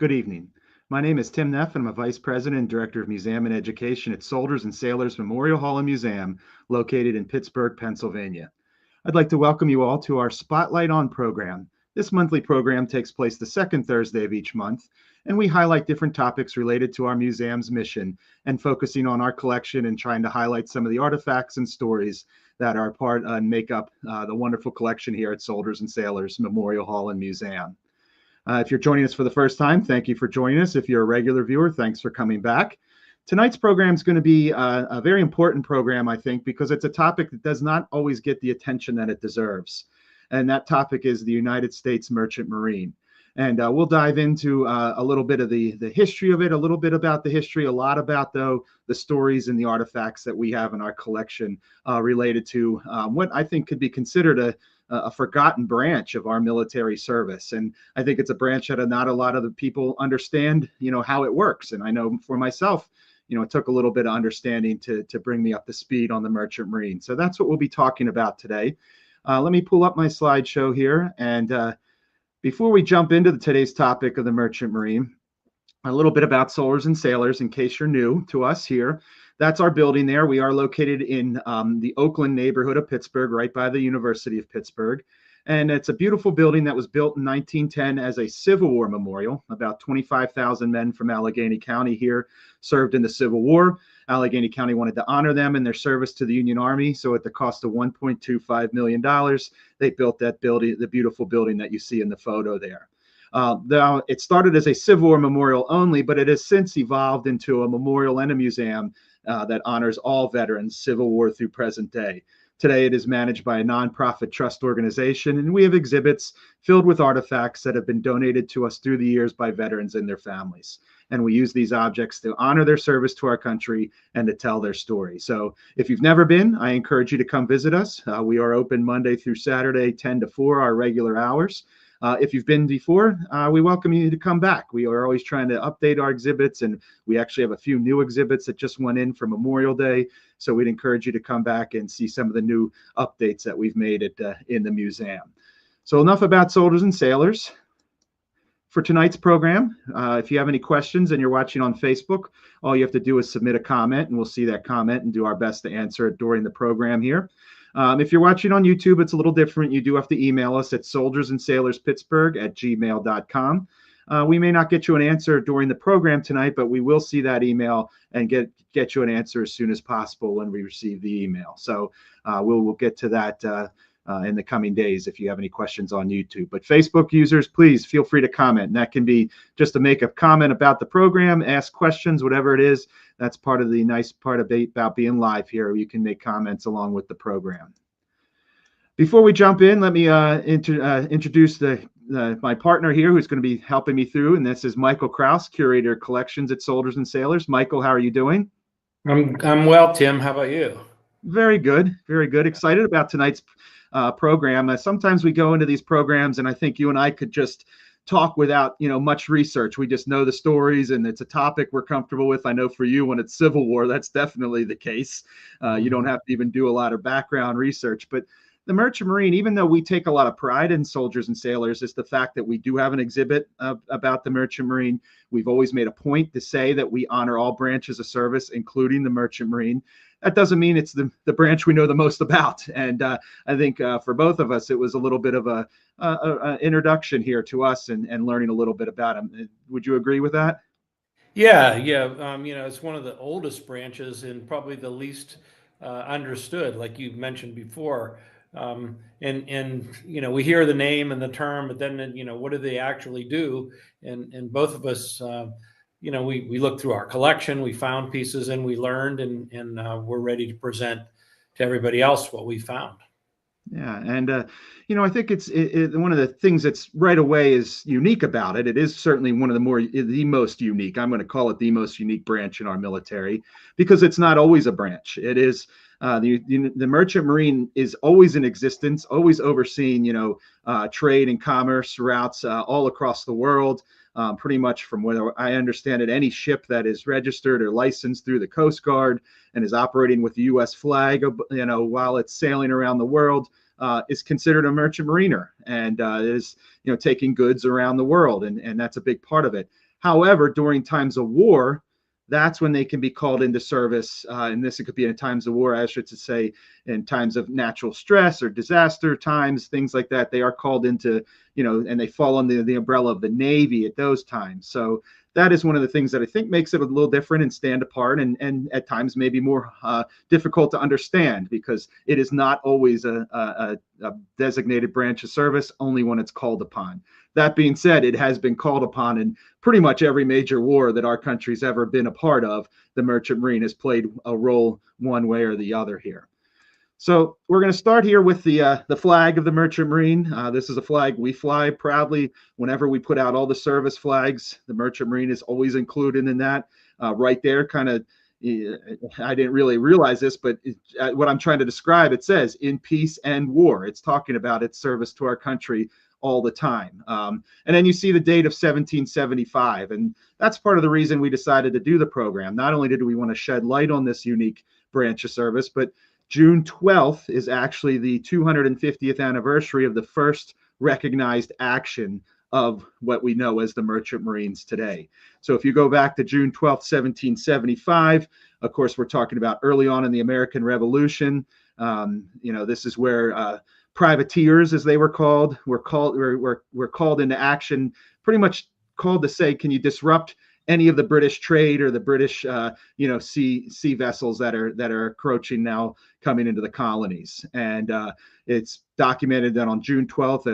Good evening. My name is Tim Neff, and I'm a Vice President and Director of Museum and Education at Soldiers and Sailors Memorial Hall and Museum, located in Pittsburgh, Pennsylvania. I'd like to welcome you all to our Spotlight On program. This monthly program takes place the second Thursday of each month, and we highlight different topics related to our museum's mission and focusing on our collection and trying to highlight some of the artifacts and stories that are part and make up the wonderful collection here at Soldiers and Sailors Memorial Hall and Museum. If you're joining us for the first time, thank you for joining us. If you're a regular viewer, thanks for coming back. Tonight's program is going to be a very important program, I think, because it's a topic that does not always get the attention that it deserves. And that topic is the United States Merchant Marine. And we'll dive into a little bit of the history of it, a little bit about the history, a lot about, though, the stories and the artifacts that we have in our collection related to what I think could be considered a forgotten branch of our military service. And I think it's a branch that not a lot of the people understand, how it works. And I know for myself, it took a little bit of understanding to bring me up to speed on the Merchant Marine. So that's what we'll be talking about today. Let me pull up my slideshow here. And before we jump into today's topic of the Merchant Marine, a little bit about Soldiers and Sailors, in case you're new to us here. That's our building there. We are located in the Oakland neighborhood of Pittsburgh, right by the University of Pittsburgh. And it's a beautiful building that was built in 1910 as a Civil War memorial. About 25,000 men from Allegheny County here served in the Civil War. Allegheny County wanted to honor them in their service to the Union Army. So at the cost of $1.25 million, they built that building, the beautiful building that you see in the photo there. Now, it started as a Civil War memorial only, but it has since evolved into a memorial and a museum that honors all veterans, Civil War through present day. Today, it is managed by a nonprofit trust organization, and we have exhibits filled with artifacts that have been donated to us through the years by veterans and their families. And we use these objects to honor their service to our country and to tell their story. So if you've never been, I encourage you to come visit us. We are open Monday through Saturday, 10 to 4, our regular hours. If you've been before, we welcome you to come back. We are always trying to update our exhibits, and we actually have a few new exhibits that just went in for Memorial Day. So we'd encourage you to come back and see some of the new updates that we've made in the museum. So enough about Soldiers and Sailors. For tonight's program, if you have any questions and you're watching on Facebook, all you have to do is submit a comment, and we'll see that comment and do our best to answer it during the program here. If you're watching on YouTube, it's a little different. You do have to email us at soldiersandsailorspittsburgh@gmail.com. We may not get you an answer during the program tonight, but we will see that email and get you an answer as soon as possible when we receive the email. So we'll get to that in the coming days if you have any questions on YouTube. But Facebook users, please feel free to comment. And that can be just to make a comment about the program, ask questions, whatever it is. That's part of the nice part about being live here. You can make comments along with the program. Before we jump in, let me introduce my partner here who's going to be helping me through, and this is Michael Kraus, Curator of Collections at Soldiers and Sailors. Michael, how are you doing? I'm well, Tim. How about you? Very good. Very good. Excited about tonight's program. Sometimes we go into these programs, and I think you and I could just talk without much research. We just know the stories, and it's a topic we're comfortable with. I know for you, when it's Civil War, that's definitely the case. You don't have to even do a lot of background research. But the Merchant Marine, even though we take a lot of pride in Soldiers and Sailors, is the fact that we do have an exhibit about the Merchant Marine. We've always made a point to say that we honor all branches of service, including the Merchant Marine. That doesn't mean it's the branch we know the most about. And I think for both of us, it was a little bit of a introduction here to us and learning a little bit about them. Would you agree with that? Yeah. It's one of the oldest branches and probably the least understood, like you mentioned before. And we hear the name and the term, but then what do they actually do? And both of us, we looked through our collection, we found pieces, and we learned, and we're ready to present to everybody else what we found. Yeah, and I think it's one of the things that's right away is unique about it. It is certainly one of the most unique. I'm going to call it the most unique branch in our military because it's not always a branch. It is the Merchant Marine is always in existence, always overseeing trade and commerce routes all across the world. Pretty much from where I understand it, any ship that is registered or licensed through the Coast Guard and is operating with the U.S. flag, while it's sailing around the world, is considered a merchant mariner and is, taking goods around the world. And that's a big part of it. However, during times of war, that's when they can be called into service. And this, it could be in times of war, I should say, in times of natural stress or disaster times, things like that. They are called into, and they fall under the umbrella of the Navy at those times. So that is one of the things that I think makes it a little different and stand apart, and at times maybe more difficult to understand, because it is not always a designated branch of service, only when it's called upon. That being said, it has been called upon in pretty much every major war that our country's ever been a part of. The Merchant Marine has played a role one way or the other here. So we're going to start here with the flag of the Merchant Marine. This is a flag we fly proudly whenever we put out all the service flags. The Merchant Marine is always included in that. Right there, kind of, I didn't really realize this, but what I'm trying to describe, it says in peace and war. It's talking about its service to our country all the time. And then you see the date of 1775. And that's part of the reason we decided to do the program. Not only did we want to shed light on this unique branch of service, but June 12th is actually the 250th anniversary of the first recognized action of what we know as the Merchant Marines today. So if you go back to June 12th, 1775, of course, we're talking about early on in the American Revolution. This is where privateers, as they were called, were called into action, pretty much called to say, can you disrupt any of the British trade or the British, sea vessels that are encroaching now, coming into the colonies. And it's documented that on June 12th,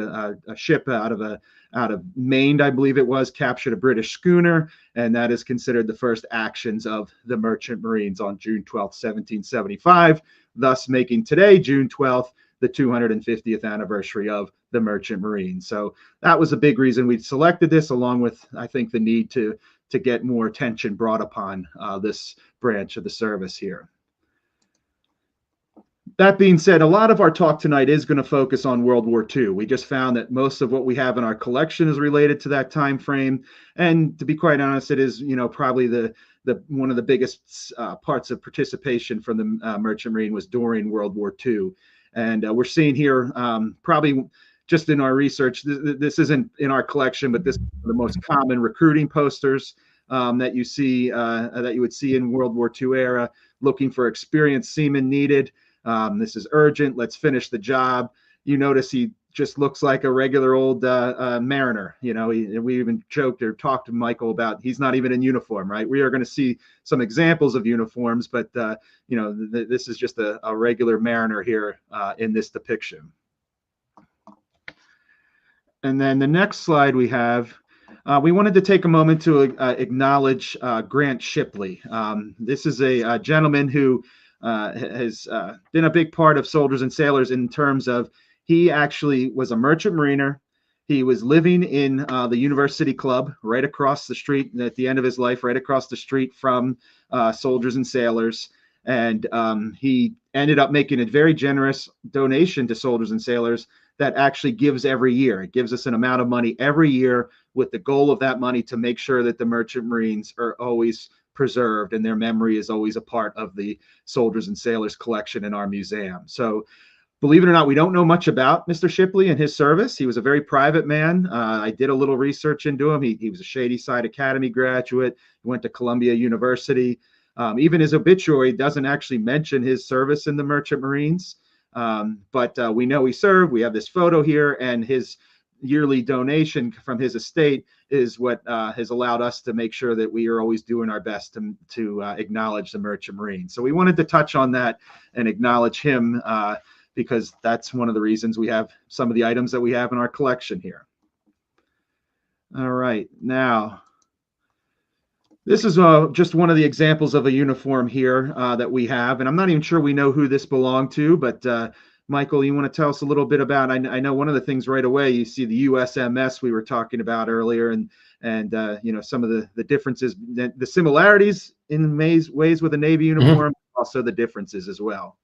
a ship out of Maine, I believe it was, captured a British schooner, and that is considered the first actions of the Merchant Marines on June 12th, 1775, thus making today, June 12th, the 250th anniversary of the Merchant Marine. So that was a big reason we selected this, along with, I think, the need to get more attention brought upon this branch of the service here. That being said, a lot of our talk tonight is going to focus on World War II. We just found that most of what we have in our collection is related to that time frame. And to be quite honest, it is, probably the one of the biggest parts of participation from the Merchant Marine was during World War II. And we're seeing here, probably just in our research, this isn't in our collection, but this is the most common recruiting posters that you see, that you would see in World War II era, looking for experienced seamen needed. This is urgent. Let's finish the job. You notice he just looks like a regular old mariner. We even joked or talked to Michael about he's not even in uniform, right? We are going to see some examples of uniforms, but this is just a regular mariner here in this depiction. And then the next slide we have, we wanted to take a moment to acknowledge Grant Shipley. This is a gentleman who has been a big part of Soldiers and Sailors in terms of, he actually was a merchant mariner. He was living in the University Club right across the street at the end of his life, right across the street from Soldiers and Sailors. And he ended up making a very generous donation to Soldiers and Sailors that actually gives every year. It gives us an amount of money every year with the goal of that money to make sure that the Merchant Marines are always preserved and their memory is always a part of the Soldiers and Sailors collection in our museum. So believe it or not, we don't know much about Mr. Shipley and his service. He was a very private man. I did a little research into him. He was a Shadyside Academy graduate. He went to Columbia University. Even his obituary doesn't actually mention his service in the Merchant Marines. But we know he served. We have this photo here, and his yearly donation from his estate is what has allowed us to make sure that we are always doing our best to acknowledge the Merchant Marine. So we wanted to touch on that and acknowledge him because that's one of the reasons we have some of the items that we have in our collection here. All right, now this is just one of the examples of a uniform here that we have, and I'm not even sure we know who this belonged to, but Michael, you want to tell us a little bit about, I know one of the things right away, you see the USMS we were talking about earlier, and some of the differences, the similarities in ways with a Navy uniform, also the differences as well.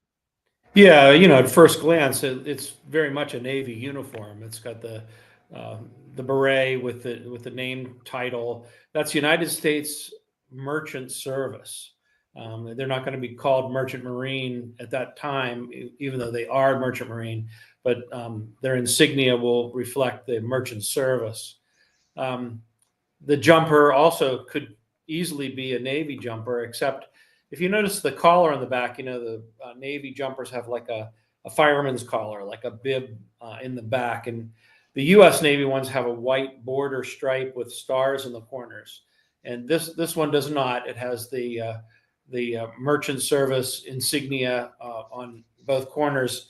Yeah, at first glance, it's very much a Navy uniform. It's got the beret with the name title. That's United States Merchant Service. They're not going to be called Merchant Marine at that time, even though they are Merchant Marine, but their insignia will reflect the Merchant Service. The jumper also could easily be a Navy jumper, except if you notice the collar on the back, the Navy jumpers have like a fireman's collar, like a bib in the back. And the U.S. Navy ones have a white border stripe with stars in the corners. And this one does not. It has the merchant service insignia on both corners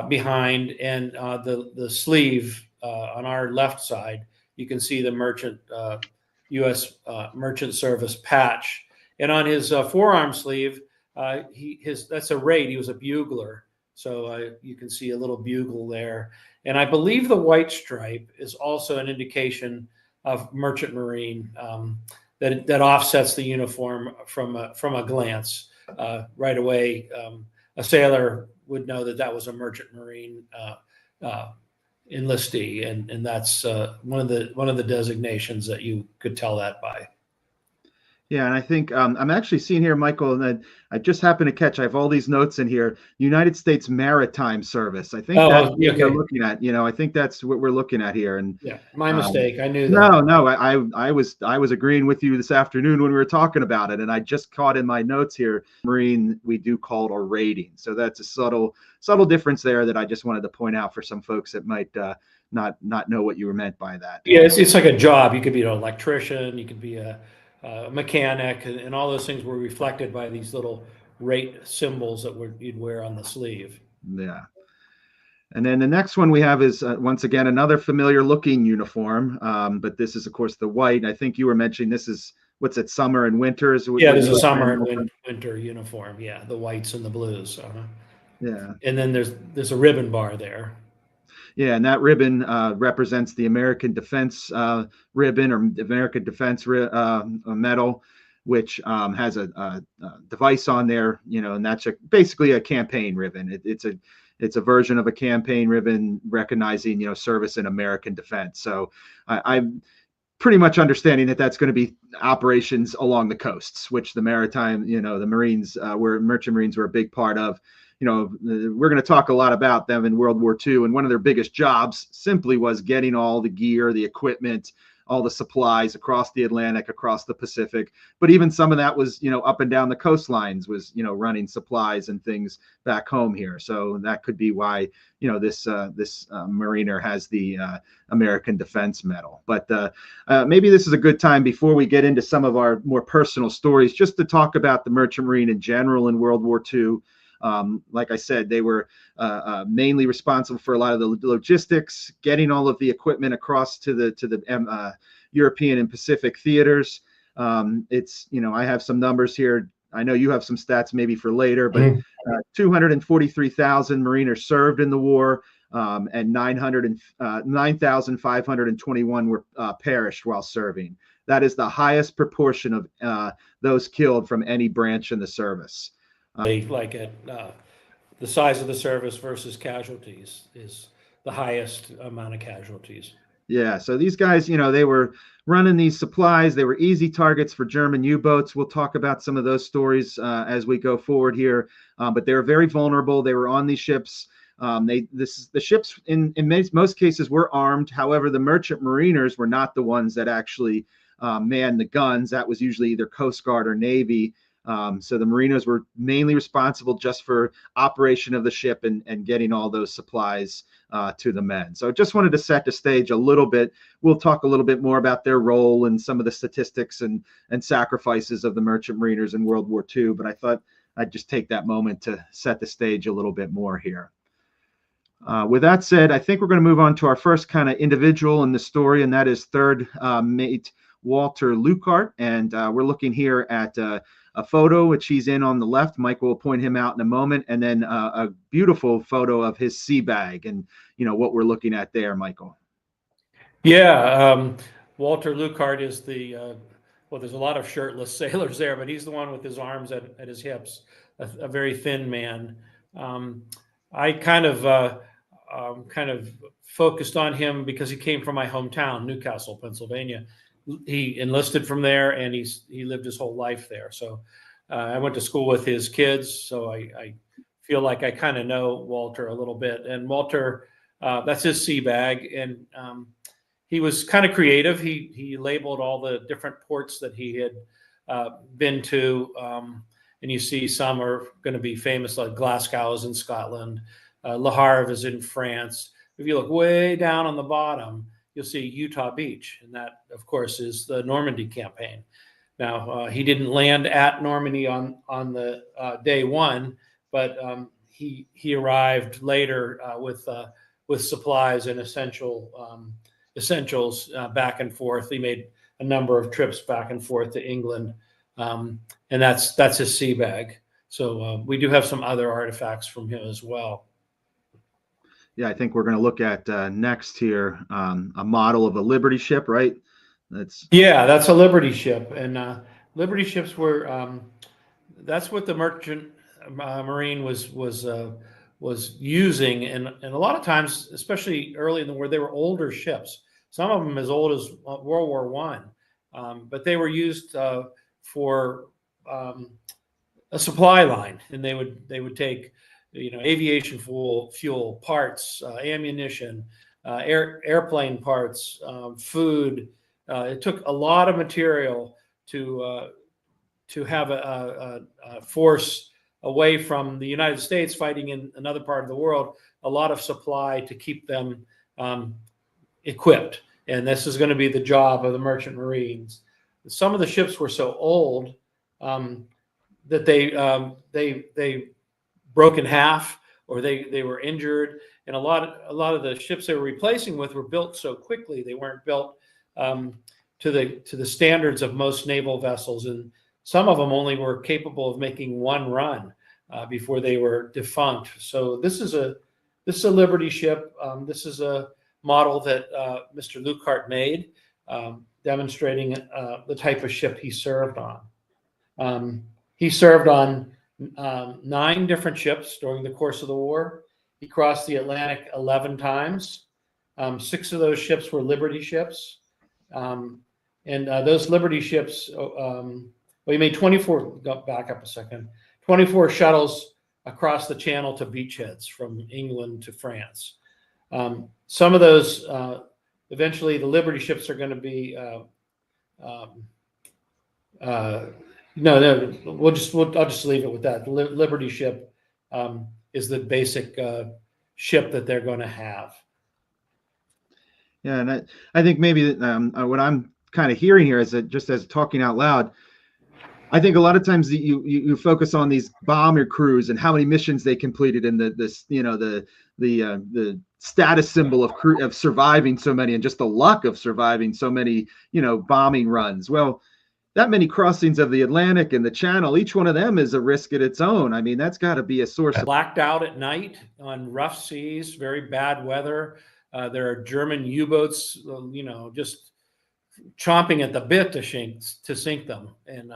behind, and the sleeve on our left side, you can see the U.S. merchant service patch. And on his forearm sleeve, that's a rate. He was a bugler, so you can see a little bugle there. And I believe the white stripe is also an indication of merchant marine, that offsets the uniform from a glance right away. A sailor would know that was a merchant marine enlistee, and that's one of the designations that you could tell that by. Yeah, and I think I'm actually seeing here, Michael, and I just happened to catch. I have all these notes in here. United States Maritime Service. I think that's what we're looking at. I think that's what we're looking at here. And yeah, my mistake. I knew that. No. I was agreeing with you this afternoon when we were talking about it, and I just caught in my notes here. Marine, we do call it a rating. So that's a subtle difference there that I just wanted to point out for some folks that might not know what you were meant by that. Yeah, it's like a job. You could be an electrician. You could be a mechanic, and all those things were reflected by these little rate symbols that you'd wear on the sleeve. Yeah. And then the next one we have is once again another familiar looking uniform, but this is of course the white. I think you were mentioning this is what's it, summer and winter? Yeah, there's a summer and winter uniform. Yeah, the whites and the blues. Yeah. And then there's a ribbon bar there. Yeah, and that ribbon represents the American Defense ribbon, or American Defense medal, which has a device on there, and that's basically a campaign ribbon. It's a version of a campaign ribbon recognizing, service in American defense. So I'm pretty much understanding that that's going to be operations along the coasts, which the maritime, the Marines, merchant Marines were a big part of. We're going to talk a lot about them in World War II, and one of their biggest jobs simply was getting all the gear, the equipment, all the supplies across the Atlantic, across the Pacific. But even some of that was, up and down the coastlines, was, running supplies and things back home here. So that could be why, this Mariner has the American Defense Medal. But maybe this is a good time before we get into some of our more personal stories, just to talk about the Merchant Marine in general in World War II. Like I said, they were mainly responsible for a lot of the logistics, getting all of the equipment across to the European and Pacific theaters. I have some numbers here. I know you have some stats maybe for later, but 243,000 Mariners served in the war, and 9,521 were perished while serving. That is the highest proportion of those killed from any branch in the service. The size of the service versus casualties is the highest amount of casualties. Yeah, so these guys, they were running these supplies. They were easy targets for German U-boats. We'll talk about some of those stories as we go forward here. But they were very vulnerable. They were on these ships. The ships in most cases were armed. However, the merchant mariners were not the ones that actually manned the guns. That was usually either Coast Guard or Navy. So the Marinos were mainly responsible just for operation of the ship and getting all those supplies to the men. So just wanted to set the stage a little bit. We'll talk a little bit more about their role and some of the statistics and sacrifices of the merchant mariners in World War II. But I thought I'd just take that moment to set the stage a little bit more here. With that said, I think we're going to move on to our first kind of individual in the story, and that is third mate Walter Lukart. And we're looking here at a photo which he's in on the left. Mike will point him out in a moment, and then a beautiful photo of his sea bag, and what we're looking at there, Michael. Yeah, Walter Lukart is there's a lot of shirtless sailors there, but he's the one with his arms at his hips, a very thin man. I kind of focused on him because he came from my hometown, Newcastle, Pennsylvania. He enlisted from there, and he lived his whole life there. So I went to school with his kids, so I feel like I kind of know Walter a little bit. And Walter, that's his sea bag, and he was kind of creative. He labeled all the different ports that he had been to, and you see some are going to be famous, like Glasgow is in Scotland, Le Havre is in France. If you look way down on the bottom, you'll see Utah Beach, and that, of course, is the Normandy campaign. Now, he didn't land at Normandy on the day one, but he arrived later with supplies and essentials back and forth. He made a number of trips back and forth to England, and that's his sea bag. So we do have some other artifacts from him as well. Yeah, I think we're going to look at next here a model of a Liberty ship, right? That's a Liberty ship, and Liberty ships were that's what the merchant marine was using, and a lot of times, especially early in the war, they were older ships. Some of them as old as World War I, but they were used for a supply line, and they would take aviation fuel parts, ammunition, airplane parts, food. It took a lot of material to have a force away from the United States fighting in another part of the world, a lot of supply to keep them equipped. And this is going to be the job of the merchant marines. Some of the ships were so old that they broke in half, or they were injured. And a lot of the ships they were replacing with were built so quickly, they weren't built to the standards of most naval vessels, and some of them only were capable of making one run before they were defunct. So this is a Liberty ship. This is a model that Mr. Leuckart made, demonstrating the type of ship he served on. He served on 9 different ships during the course of the war. He crossed the Atlantic 11 times. 6 of those ships were Liberty ships. And those Liberty ships, he made 24, back up a second, 24 shuttles across the channel to beachheads from England to France. Some of those, eventually the Liberty ships are going to be, I'll just leave it with that. The Liberty ship is the basic ship that they're going to have. Yeah, and I think maybe what I'm kind of hearing here is that, just as talking out loud, I think a lot of times you focus on these bomber crews and how many missions they completed, and the status symbol of surviving so many, and just the luck of surviving so many bombing runs. Well, that many crossings of the Atlantic and the Channel, each one of them is a risk at its own. I mean, that's got to be a source of blacked out at night on rough seas, very bad weather. There are German U-boats, just chomping at the bit to sink them, and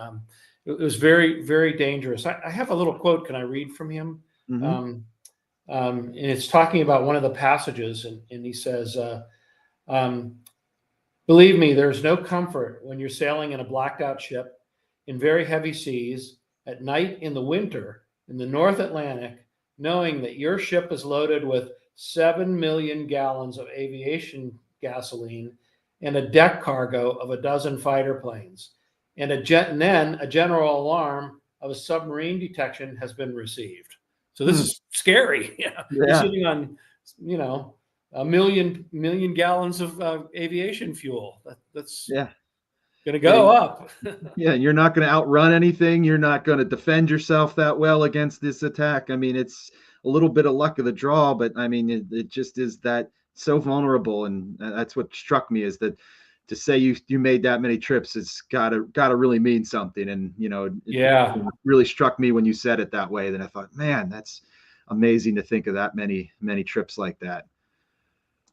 it was very, very dangerous. I have a little quote. Can I read from him? Mm-hmm. And it's talking about one of the passages, and he says, "Believe me, there's no comfort when you're sailing in a blacked out ship in very heavy seas at night in the winter in the North Atlantic, knowing that your ship is loaded with 7 million gallons of aviation gasoline and a deck cargo of a dozen fighter planes, and then a general alarm of a submarine detection has been received." So this is scary. You're sitting on, a million gallons of aviation fuel. That's going to go up. Yeah, you're not going to outrun anything. You're not going to defend yourself that well against this attack. I mean, it's a little bit of luck of the draw, but I mean, it just is that so vulnerable, and that's what struck me, is that to say you made that many trips, it's gotta really mean something. And it really struck me when you said it that way. Then I thought, man, that's amazing to think of that many trips like that.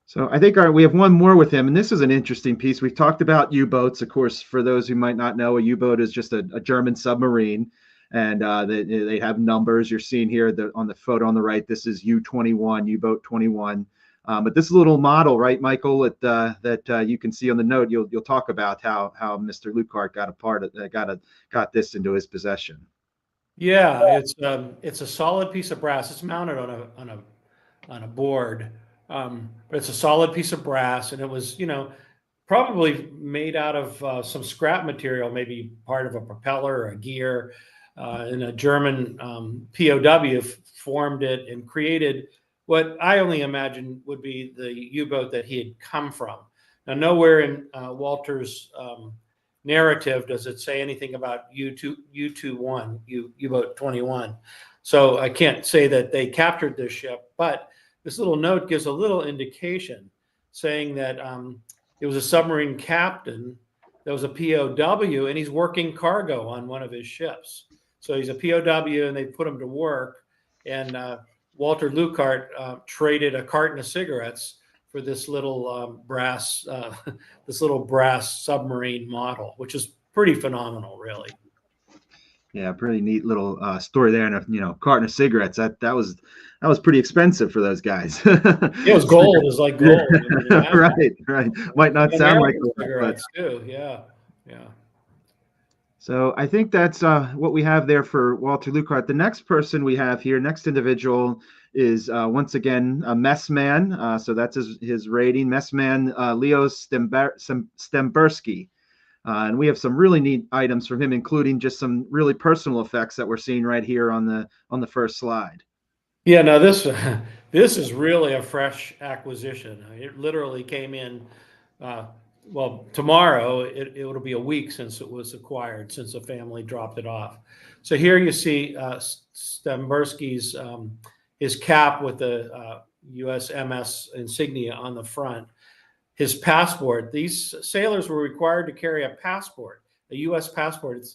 So I think we have one more with him, and this is an interesting piece. We've talked about U-boats. Of course, for those who might not know, a U-boat is just a German submarine, and they have numbers. You're seeing here on the photo on the right, this is U-21, U-boat 21. But this little model, right, Michael, that you can see on the note, you'll talk about how Mr. Leuckart got this into his possession. Yeah, it's a solid piece of brass. It's mounted on a board, but it's a solid piece of brass, and it was probably made out of some scrap material, maybe part of a propeller or a gear. And a German POW formed it and created what I only imagine would be the U-boat that he had come from. Now, nowhere in Walter's narrative does it say anything about U-21, U-boat 21. So I can't say that they captured this ship, but this little note gives a little indication saying that it was a submarine captain that was a POW, and he's working cargo on one of his ships. So he's a POW, and they put him to work. And Walter Leuckart traded a carton of cigarettes for this little brass submarine model, which is pretty phenomenal, really. Yeah, pretty neat little story there. And carton of cigarettes, that was pretty expensive for those guys. It was gold. It was like gold. Right. Might not sound like gold, cigarettes too. Yeah. So I think that's what we have there for Walter Leuckart. The next person we have here, next individual, is once again a messman. So that's his rating, messman Leo Stemberski. And we have some really neat items from him, including just some really personal effects that we're seeing right here on the first slide. Yeah, no, this is really a fresh acquisition. It literally came in. Well, tomorrow it'll be a week since it was acquired, since the family dropped it off. So here you see Stemberski's his cap with the USMS insignia on the front. His passport. These sailors were required to carry a passport, a U.S. passport.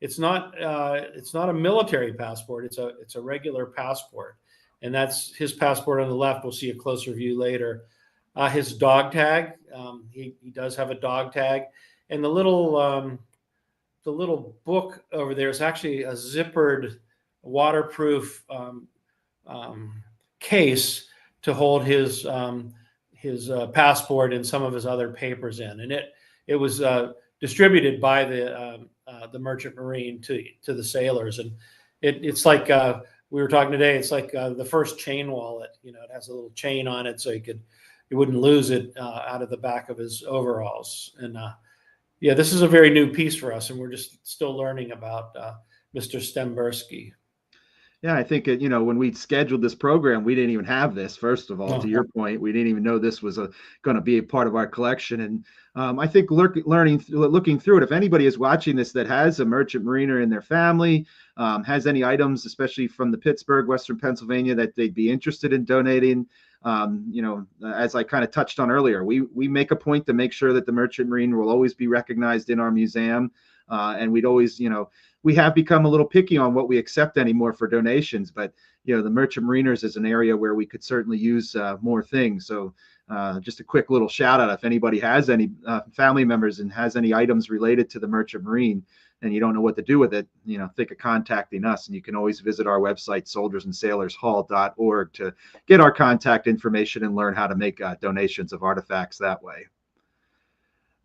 It's not a military passport. It's a regular passport, and that's his passport on the left. We'll see a closer view later. His dog tag. He does have a dog tag, and the little book over there is actually a zippered, waterproof case to hold his passport and some of his other papers in, and it was distributed by the Merchant Marine to the sailors, and it's like we were talking today. It's like the first chain wallet. It has a little chain on it, so he wouldn't lose it out of the back of his overalls. And yeah, this is a very new piece for us, and we're just still learning about Mr. Stemberski. Yeah, I think when we scheduled this program, we didn't even have this. First of all, to your point, we didn't even know this was going to be a part of our collection. And I think looking through it, if anybody is watching this that has a Merchant Mariner in their family, has any items, especially from the Pittsburgh, Western Pennsylvania, that they'd be interested in donating, as I kind of touched on earlier, we make a point to make sure that the Merchant Marine will always be recognized in our museum, and we'd always, we have become a little picky on what we accept anymore for donations, but the Merchant Mariners is an area where we could certainly use more things. So just a quick little shout out, if anybody has any family members and has any items related to the Merchant Marine and you don't know what to do with it, think of contacting us, and you can always visit our website, soldiersandsailorshall.org, to get our contact information and learn how to make donations of artifacts that way.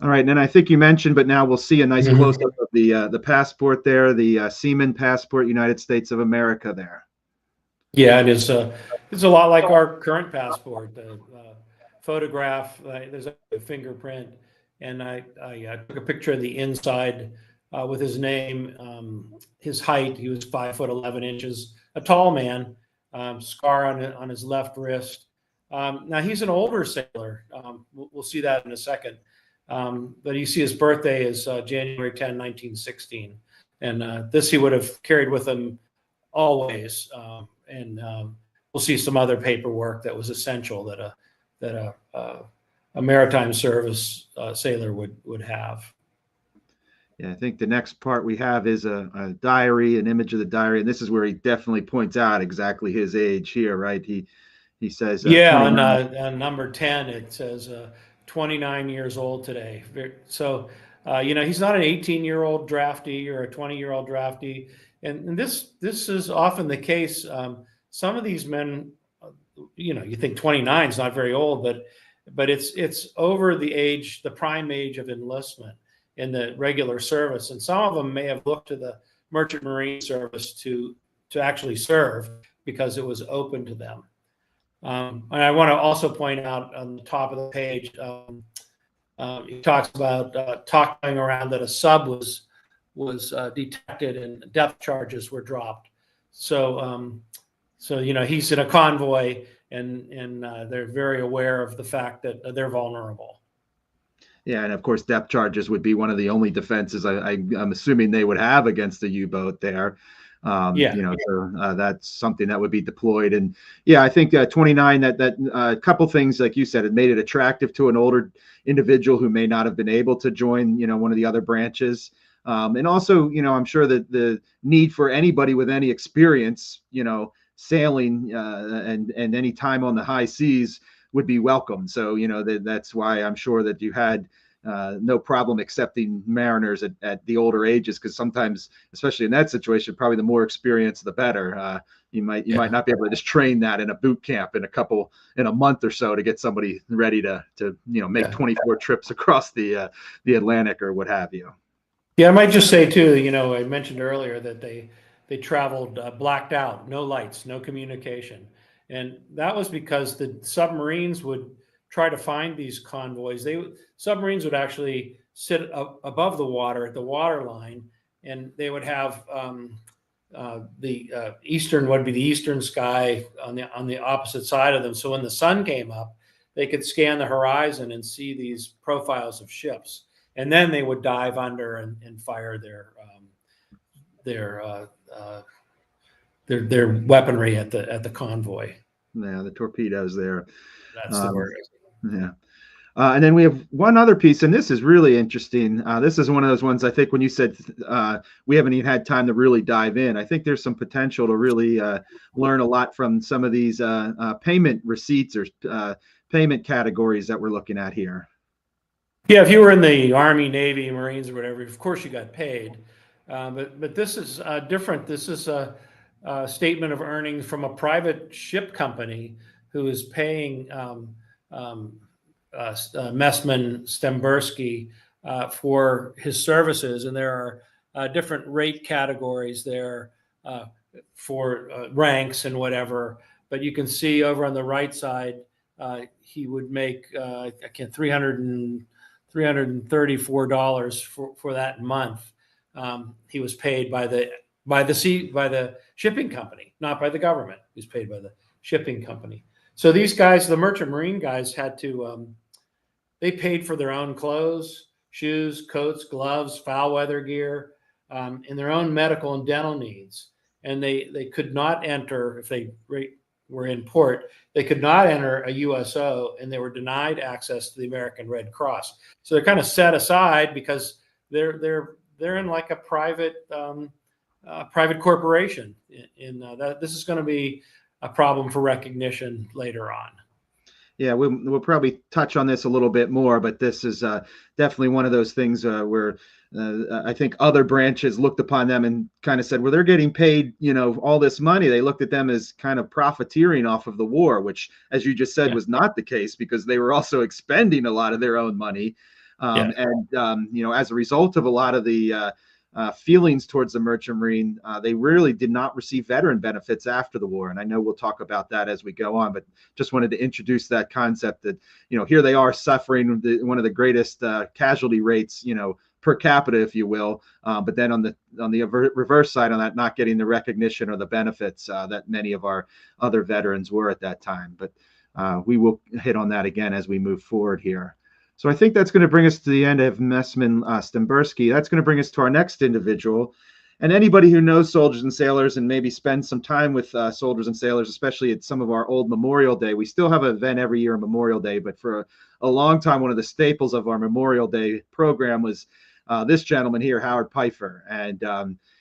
All right, and then I think you mentioned, but now we'll see a nice close-up of the passport there, the Seaman Passport, United States of America there. Yeah, it is. It's a lot like our current passport. The photograph, there's a fingerprint, and I took a picture of the inside with his name, his height. He was 5'11", a tall man, scar on his left wrist. Now he's an older sailor. We'll see that in a second. But you see his birthday is January 10, 1916. And this he would have carried with him always. And we'll see some other paperwork that was essential that a maritime service sailor would have. Yeah, I think the next part we have is a diary, an image of the diary. And this is where he definitely points out exactly his age here, right? He says, on number 10, it says 29 years old today. So, he's not an 18-year-old draftee or a 20-year-old draftee. And this is often the case. Some of these men, you think 29 is not very old, but it's over the prime age of enlistment in the regular service. And some of them may have looked to the Merchant Marine Service to actually serve because it was open to them. And I want to also point out on the top of the page, He talks about talking around that a sub was detected and depth charges were dropped. So he's in a convoy, and they're very aware of the fact that they're vulnerable. Yeah, and of course, depth charges would be one of the only defenses I'm assuming they would have against the U-boat there. Yeah. So that's something that would be deployed. And yeah, I think 29, that couple things, like you said, it made it attractive to an older individual who may not have been able to join, one of the other branches. And also, I'm sure that the need for anybody with any experience, sailing and any time on the high seas would be welcome. So, that's why I'm sure that you had no problem accepting mariners at the older ages, because sometimes, especially in that situation, probably the more experience, the better. You might not be able to just train that in a boot camp in a month or so to get somebody ready to make 24 trips across the Atlantic or what have you. Yeah, I might just say too, I mentioned earlier that they traveled blacked out, no lights, no communication. And that was because the submarines would try to find these convoys. Submarines would actually sit above the water at the water line, and they would have the eastern sky on the opposite side of them. So when the sun came up, they could scan the horizon and see these profiles of ships, and then they would dive under and fire their weaponry at the convoy. Yeah, the torpedoes there. That's the word. Yeah. And then we have one other piece, and this is really interesting. This is one of those ones, I think, when you said we haven't even had time to really dive in, I think there's some potential to really learn a lot from some of these payment receipts or payment categories that we're looking at here. Yeah, if you were in the Army, Navy, Marines, or whatever, of course you got paid. But this is different. This is a statement of earnings from a private ship company who is paying Messman Stemberski for his services, and there are different rate categories there for ranks and whatever. But you can see over on the right side, he would make $334 for that month. He was paid by the shipping company, not by the government. He was paid by the shipping company. So these guys, the merchant marine guys, had to they paid for their own clothes, shoes, coats, gloves, foul weather gear, and their own medical and dental needs. And they could not enter, if they were in port, they could not enter a USO, and they were denied access to the American Red Cross. So they're kind of set aside because they're in like a private corporation. This is going to be a problem for recognition later on. Yeah, we'll probably touch on this a little bit more, but this is definitely one of those things where I think other branches looked upon them and kind of said, well, they're getting paid, all this money. They looked at them as kind of profiteering off of the war, which, as you just said, was not the case, because they were also expending a lot of their own money. And as a result of a lot of the feelings towards the merchant marine, they really did not receive veteran benefits after the war. And I know we'll talk about that as we go on, but just wanted to introduce that concept that, here they are suffering one of the greatest casualty rates, per capita, if you will. But then on the reverse side on that, not getting the recognition or the benefits that many of our other veterans were at that time. But we will hit on that again as we move forward here. So I think that's going to bring us to the end of Messman Stemberski. That's going to bring us to our next individual. And anybody who knows soldiers and sailors and maybe spends some time with soldiers and sailors, especially at some of our old Memorial Day. We still have an event every year on Memorial Day, but for a long time, one of the staples of our Memorial Day program was this gentleman here, Howard Pfeiffer. And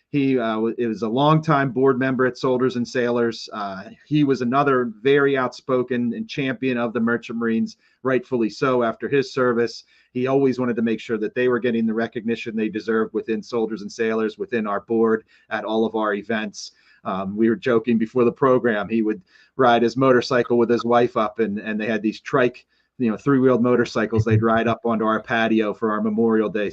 he was a longtime board member at Soldiers and Sailors. He was another very outspoken and champion of the Merchant Marines, rightfully so, after his service. He always wanted to make sure that they were getting the recognition they deserved within Soldiers and Sailors, within our board, at all of our events. We were joking before the program. He would ride his motorcycle with his wife up, and they had these trike, three-wheeled motorcycles. They'd ride up onto our patio for our Memorial Day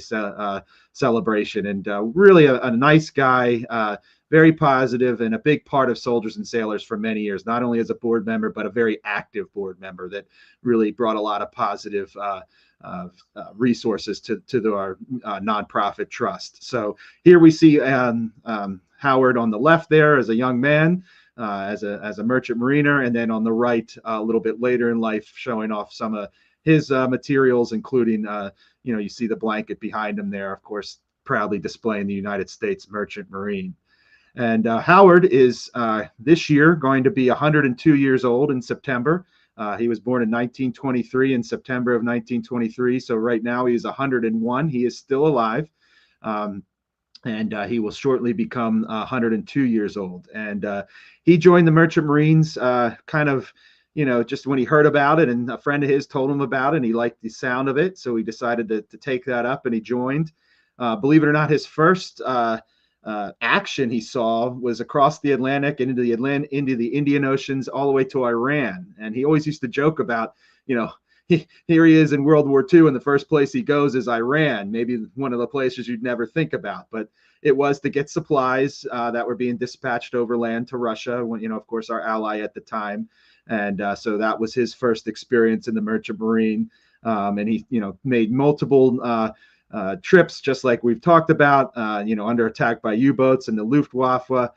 celebration. And really a nice guy, very positive and a big part of Soldiers and Sailors for many years, not only as a board member, but a very active board member that really brought a lot of positive resources to our nonprofit trust. So here we see Howard on the left there as a young man, as a merchant mariner, and then on the right a little bit later in life, showing off some of his materials, including you see the blanket behind him there, of course, proudly displaying the United States Merchant Marine. And Howard is this year going to be 102 years old in September. He was born in 1923, in September of 1923. So right now he is 101. He is still alive. And he will shortly become 102 years old. And he joined the Merchant Marines kind of, just when he heard about it, and a friend of his told him about it, and he liked the sound of it. So he decided to take that up, and he joined. Believe it or not, his first action he saw was across the Atlantic and into the Indian Oceans, all the way to Iran. And he always used to joke about, here he is in World War II, and the first place he goes is Iran, maybe one of the places you'd never think about. But it was to get supplies that were being dispatched overland to Russia, when, of course, our ally at the time. And so that was his first experience in the Merchant Marine. And he, made multiple trips, just like we've talked about, under attack by U-boats and the Luftwaffe.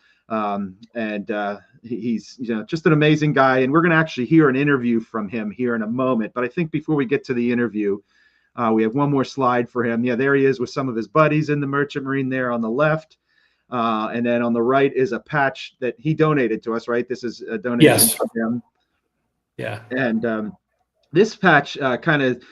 He's just an amazing guy. And we're going to actually hear an interview from him here in a moment. But I think before we get to the interview, we have one more slide for him. Yeah, there he is with some of his buddies in the Merchant Marine there on the left. And then on the right is a patch that he donated to us, right? This is a donation from him. Yeah. And this patch kind of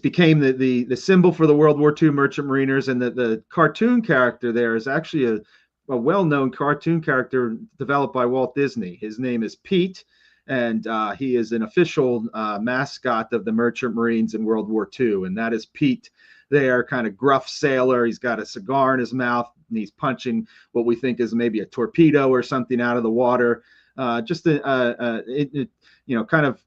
became the symbol for the World War II Merchant Mariners, and the cartoon character there is actually a well-known cartoon character developed by Walt Disney. His name is Pete, and he is an official mascot of the Merchant Marines in World War II, and that is Pete there, kind of gruff sailor. He's got a cigar in his mouth, and he's punching what we think is maybe a torpedo or something out of the water. Kind of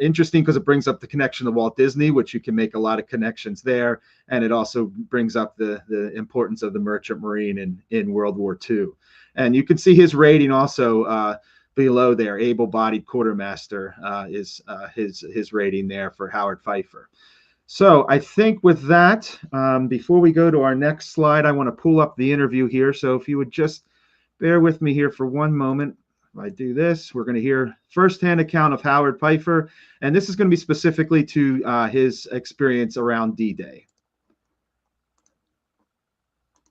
interesting, because it brings up the connection to Walt Disney, which you can make a lot of connections there. And it also brings up the importance of the Merchant Marine in World War II. And you can see his rating also below there. Able-bodied quartermaster is his rating there for Howard Pfeiffer. So I think with that, before we go to our next slide, I want to pull up the interview here. So if you would just bear with me here for one moment. If I do this, we're going to hear firsthand account of Howard Pfeiffer, and this is going to be specifically to his experience around D-Day.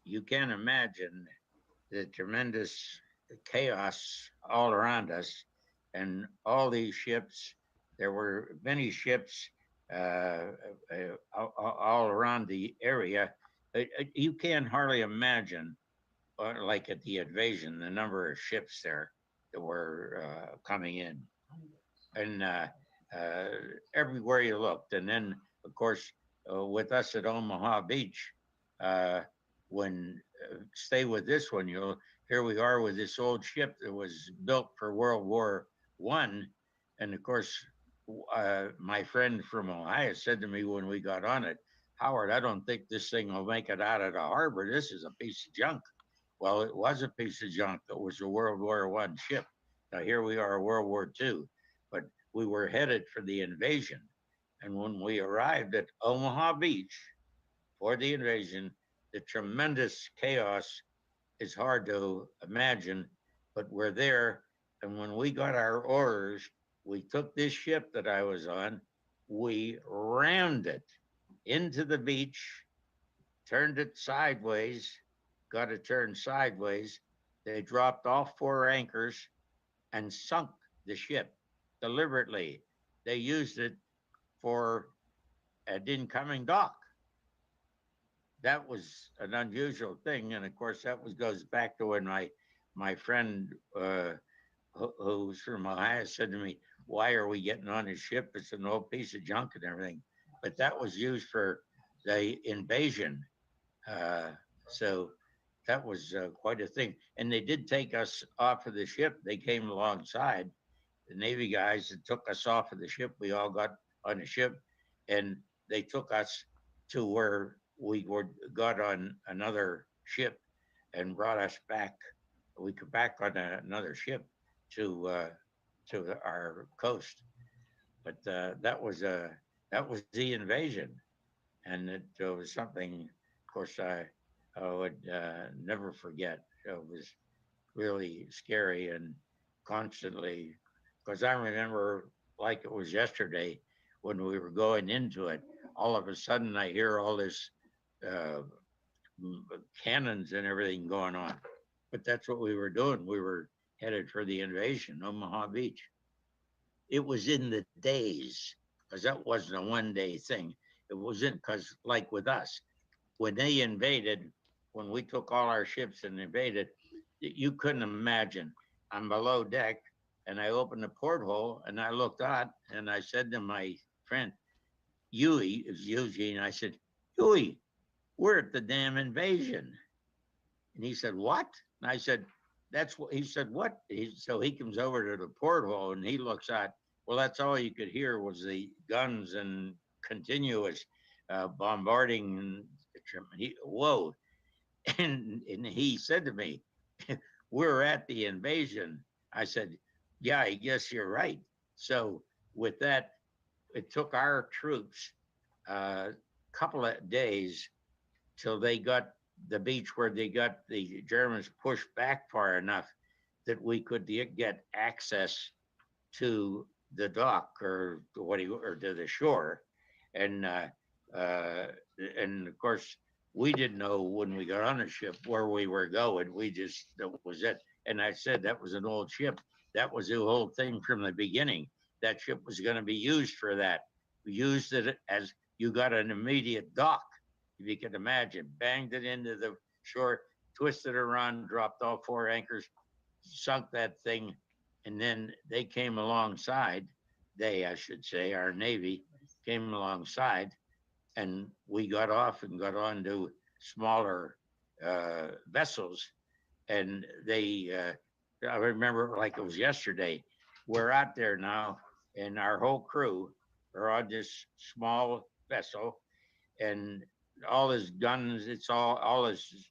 You can imagine the tremendous chaos all around us, and all these ships. There were many ships all around the area. You can hardly imagine, like at the invasion, the number of ships there that were coming in, and everywhere you looked. And then, of course, with us at Omaha Beach, stay with this one, here we are with this old ship that was built for World War I. And of course, my friend from Ohio said to me when we got on it, "Howard, I don't think this thing will make it out of the harbor. This is a piece of junk." Well, it was a piece of junk. It was a World War I ship. Now here we are, World War II, but we were headed for the invasion. And when we arrived at Omaha Beach for the invasion, the tremendous chaos is hard to imagine, but we're there. And when we got our orders, we took this ship that I was on, we rammed it into the beach, turned it sideways, got to turn sideways. They dropped all 4 anchors and sunk the ship deliberately. They used it for an incoming dock. That was an unusual thing. And of course, goes back to when my friend who's from Ohio said to me, "Why are we getting on this ship? It's an old piece of junk and everything." But that was used for the invasion. So that was quite a thing. And they did take us off of the ship. They came alongside, the Navy guys, that took us off of the ship. We all got on the ship, and they took us to where we got on another ship and brought us back we got back on another ship to our coast. But that was the invasion, and it was something, of course, I would never forget. It was really scary and constantly, because I remember like it was yesterday when we were going into it. All of a sudden, I hear all this uh, cannons and everything going on. But that's what we were doing. We were headed for the invasion, Omaha Beach. It was in the days, because that wasn't a 1 day thing. It was in, because like with us, when they invaded, when we took all our ships and invaded, you couldn't imagine. I'm below deck and I opened the porthole and I looked out and I said to my friend, Huey, it was Eugene, I said, Huey, we're at the damn invasion. And he said, what? And I said, that's what he said, what? So he comes over to the porthole and he looks out. Well, that's all you could hear was the guns and continuous bombarding. And whoa. And he said to me, we're at the invasion. I said, yeah, I guess you're right. So with that, it took our troops a couple of days till they got the beach where they got the Germans pushed back far enough that we could get access to the dock or or to the shore, and and of course we didn't know when we got on the ship where we were going. We just that was it. And I said that was an old ship. That was the whole thing from the beginning. That ship was going to be used for that. We used it as you got an immediate dock, if you can imagine. Banged it into the shore, twisted around, dropped all 4 anchors, sunk that thing, and then they came alongside. They, I should say, our Navy came alongside, and we got off and got on to smaller vessels. And I remember like it was yesterday. We're out there now, and our whole crew are on this small vessel, and all his guns, it's all his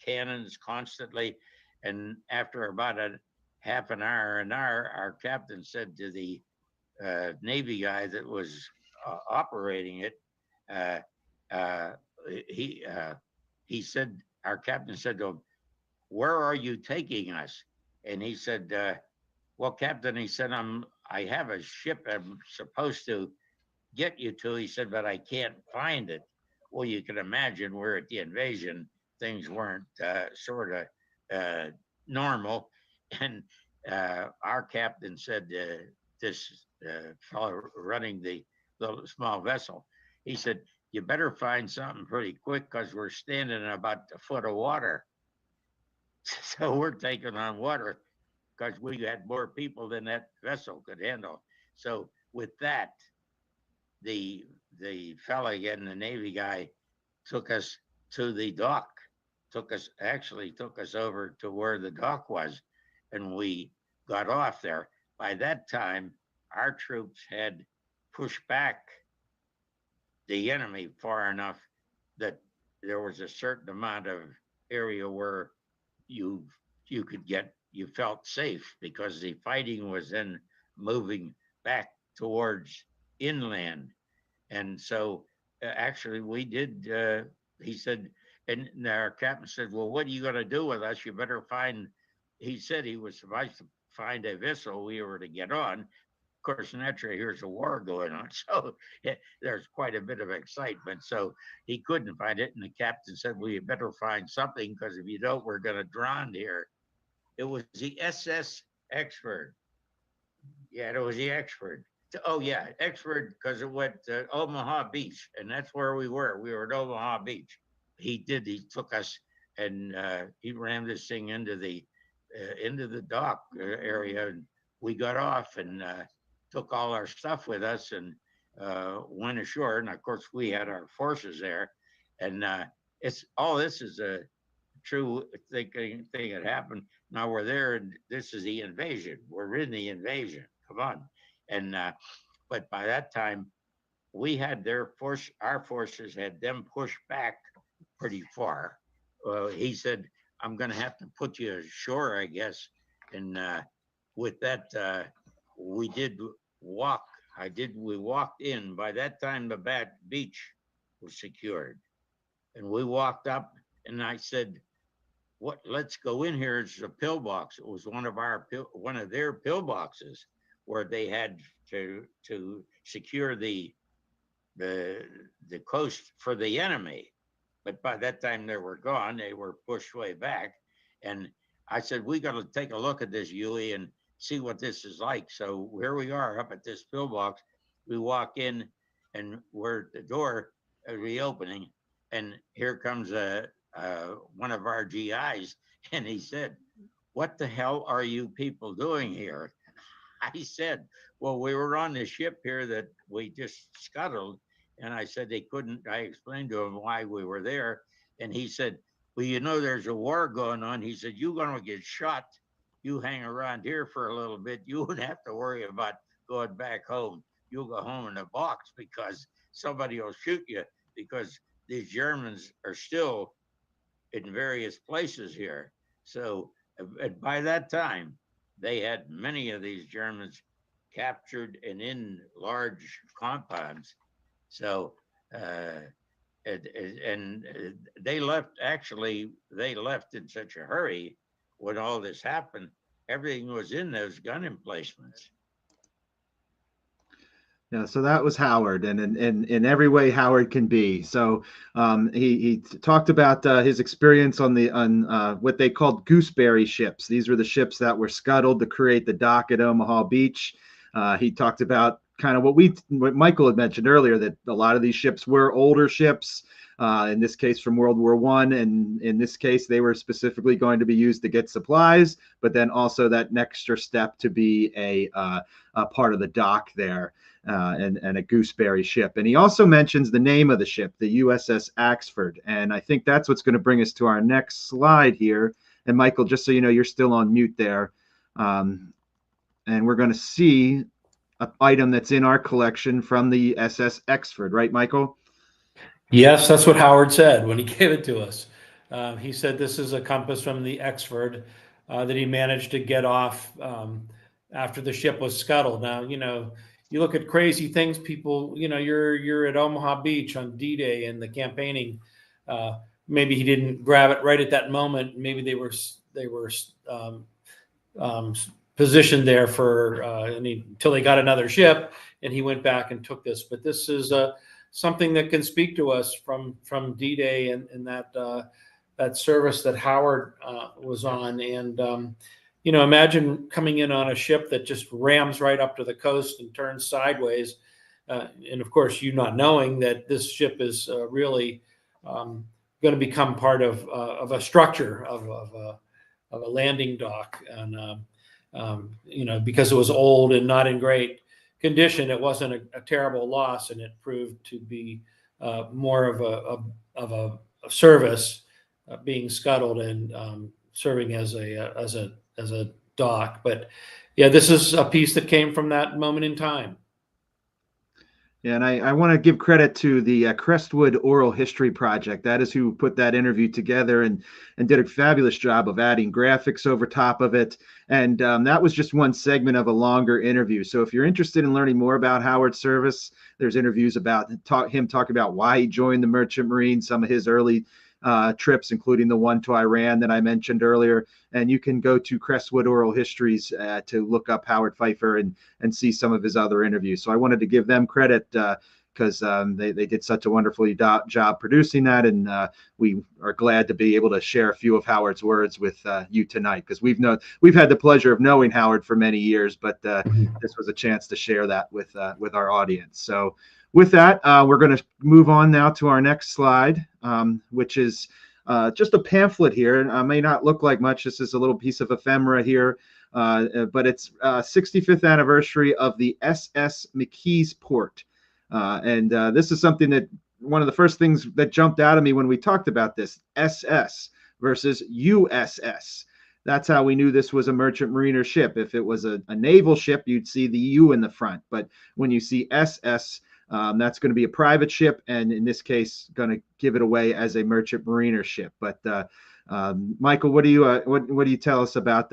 cannons constantly. And after about a half an hour, our captain said to the Navy guy that was operating it, uh, uh, he said, our captain said to him, "Where are you taking us?" And he said, "Well, Captain," he said, I have a ship I'm supposed to get you to." He said, "But I can't find it." Well, you can imagine we're at the invasion. Things weren't sort of normal. And our captain said, this fellow running the little small vessel, he said, "You better find something pretty quick because we're standing in about a foot of water." So we're taking on water because we had more people than that vessel could handle. So with that, the fella again, the Navy guy, took us to the dock, took us over to where the dock was, and we got off there. By that time, our troops had pushed back the enemy far enough that there was a certain amount of area where you you felt safe because the fighting was then moving back towards inland. And so actually we did, he said, and our captain said, "Well, what are you going to do with us? You better find," he said he was supposed to find a vessel we were to get on. Of course, naturally, here's a war going on. So there's quite a bit of excitement. So he couldn't find it. And the captain said, "Well, you better find something because if you don't, we're going to drown here." It was the SS Expert. Yeah, it was the Expert. Oh, yeah, Expert, because it went to Omaha Beach. And that's where we were. We were at Omaha Beach. He took us and he rammed this thing into the dock area. And we got off and took all our stuff with us and went ashore. And of course, we had our forces there. And it's all this is a true thing that happened. Now we're there, and this is the invasion. We're in the invasion. Come on. And but by that time, we had our forces had them pushed back pretty far. He said, I'm going to have to put you ashore, I guess. And with that, we did walk. We walked in. By that time, the beach was secured. And we walked up, and I said, let's go in here. It's a pillbox. It was one of their pillboxes where they had to secure the coast for the enemy. But by that time they were gone. They were pushed way back. And I said, we got to take a look at this, Huey, and see what this is like. So here we are up at this pillbox. We walk in, and we're at the door reopening, and here comes one of our GIs, and he said, what the hell are you people doing here? I said, well, we were on the ship here that we just scuttled. And I said I explained to him why we were there. And he said, well, you know, there's a war going on. He said, you're going to get shot. You hang around here for a little bit. You wouldn't have to worry about going back home. You'll go home in a box because somebody will shoot you, because these Germans are still in various places here. So by that time, they had many of these Germans captured and in large compounds. So, and they left in such a hurry when all this happened. Everything was in those gun emplacements. Yeah, so that was Howard, and in every way Howard can be. So he talked about his experience on what they called gooseberry ships. These were the ships that were scuttled to create the dock at Omaha Beach. He talked about kind of what Michael had mentioned earlier, that a lot of these ships were older ships. In this case from World War I, and in this case they were specifically going to be used to get supplies, but then also that extra step to be a part of the dock there. And a gooseberry ship. And he also mentions the name of the ship, the USS Axford. And I think that's what's going to bring us to our next slide here. And Michael, just so you know, you're still on mute there. And we're going to see an item that's in our collection from the SS Axford, right, Michael? Yes, that's what Howard said when he gave it to us. He said this is a compass from the Axford that he managed to get off after the ship was scuttled. Now, you know, you look at crazy things, people, you know, you're at Omaha Beach on D-Day and the campaigning. Maybe he didn't grab it right at that moment. Maybe they were positioned there for until they got another ship, and he went back and took this. But this is something that can speak to us from D-Day and that service that Howard was on. And you know, imagine coming in on a ship that just rams right up to the coast and turns sideways. And of course, you not knowing that this ship is really going to become part of a structure of a landing dock. And, you know, because it was old and not in great condition, it wasn't a terrible loss, and it proved to be more of a service being scuttled and serving as a dock. But yeah, this is a piece that came from that moment in time. Yeah, and I want to give credit to the Crestwood Oral History Project. That is who put that interview together and did a fabulous job of adding graphics over top of it. And that was just one segment of a longer interview. So if you're interested in learning more about Howard's service, there's interviews about him talking about why he joined the Merchant Marine, some of his early trips, including the one to Iran that I mentioned earlier. And you can go to Crestwood Oral Histories to look up Howard Pfeiffer and see some of his other interviews. So I wanted to give them credit because they did such a wonderful job producing that. And we are glad to be able to share a few of Howard's words with you tonight, because we've had the pleasure of knowing Howard for many years, but this was a chance to share that with our audience. So with that, we're going to move on now to our next slide, which is just a pamphlet here. It may not look like much. This is a little piece of ephemera here, but it's 65th anniversary of the SS McKeesport. And this is something that one of the first things that jumped out at me when we talked about this, SS versus USS. That's how we knew this was a merchant mariner ship. If it was a naval ship, you'd see the U in the front. But when you see SS, that's going to be a private ship, and in this case, going to give it away as a merchant mariner ship. But Michael, what do you tell us about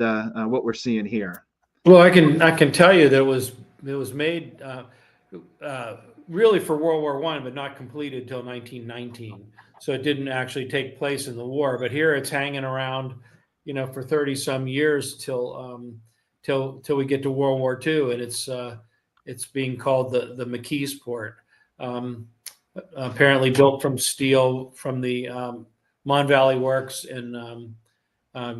what we're seeing here? Well, I can tell you that it was made really for World War I, but not completed till 1919. So it didn't actually take place in the war. But here it's hanging around, for 30 some years till we get to World War II, and it's being called the McKeesport. Apparently built from steel from the Mon Valley Works, and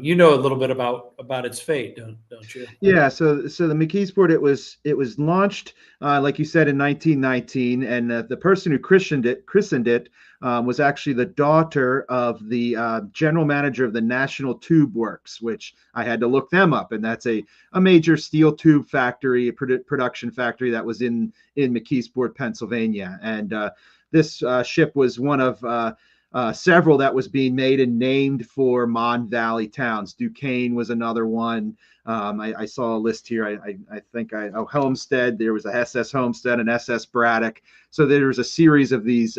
you know a little bit about its fate, don't you? Yeah, so the McKeesport, it was launched, like you said, in 1919, and the person who christened it was actually the daughter of the general manager of the National Tube Works, which I had to look them up, and that's a major steel tube factory, a production factory that was in McKeesport, Pennsylvania, and this ship was one of several that was being made and named for Mon Valley towns. Duquesne was another one. I saw a list here. I think Homestead. There was a SS Homestead and SS Braddock. So there was a series of these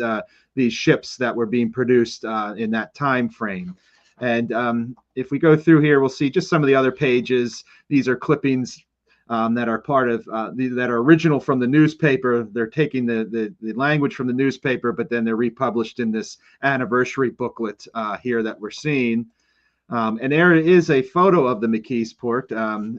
ships that were being produced in that time frame. And if we go through here, we'll see just some of the other pages. These are clippings that are part of that are original from the newspaper. They're taking the language from the newspaper, but then they're republished in this anniversary booklet here that we're seeing. And there is a photo of the McKeesport,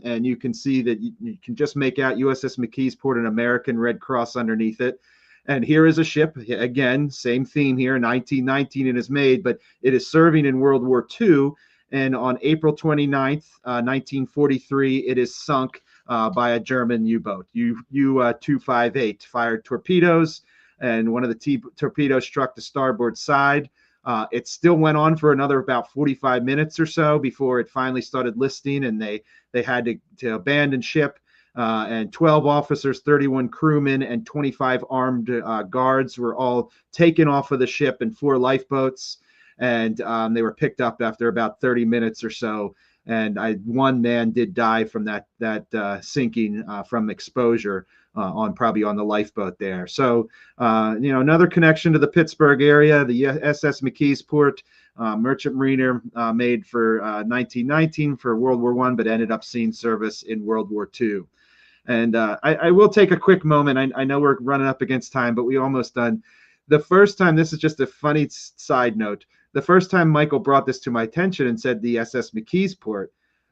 and you can see that you can just make out USS McKeesport and American Red Cross underneath it. And here is a ship, again, same theme here, 1919 it is made, but it is serving in World War II. And on April 29th, 1943, it is sunk by a German U-boat. U-258 fired torpedoes, and one of the torpedoes struck the starboard side. It still went on for another about 45 minutes or so before it finally started listing, and they had to abandon ship. And 12 officers, 31 crewmen, and 25 armed guards were all taken off of the ship in 4 lifeboats, and they were picked up after about 30 minutes or so. And one man did die from that sinking from exposure probably on the lifeboat there. So, another connection to the Pittsburgh area, the SS McKeesport, merchant mariner made for 1919 for World War I, but ended up seeing service in World War II. And I will take a quick moment. I know we're running up against time, but we almost done. The first time, this is just a funny side note. The first time Michael brought this to my attention and said the SS McKeesport,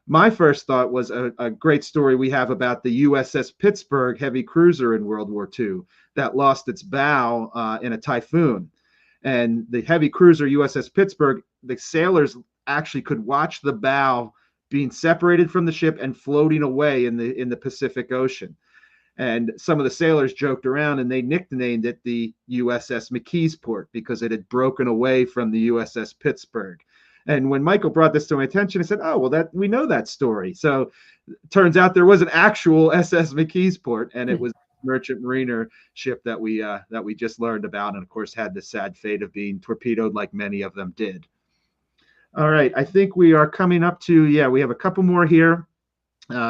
my first thought was a great story we have about the USS Pittsburgh heavy cruiser in World War II that lost its bow in a typhoon. And the heavy cruiser USS Pittsburgh, the sailors actually could watch the bow being separated from the ship and floating away in the Pacific Ocean. And some of the sailors joked around and they nicknamed it the USS McKeesport because it had broken away from the USS Pittsburgh. And when Michael brought this to my attention, I said, "Oh, well, we know that story." So turns out there was an actual SS McKeesport, and it was a merchant mariner ship that we just learned about, and of course had the sad fate of being torpedoed like many of them did. All right, I think we are coming up to, we have a couple more here.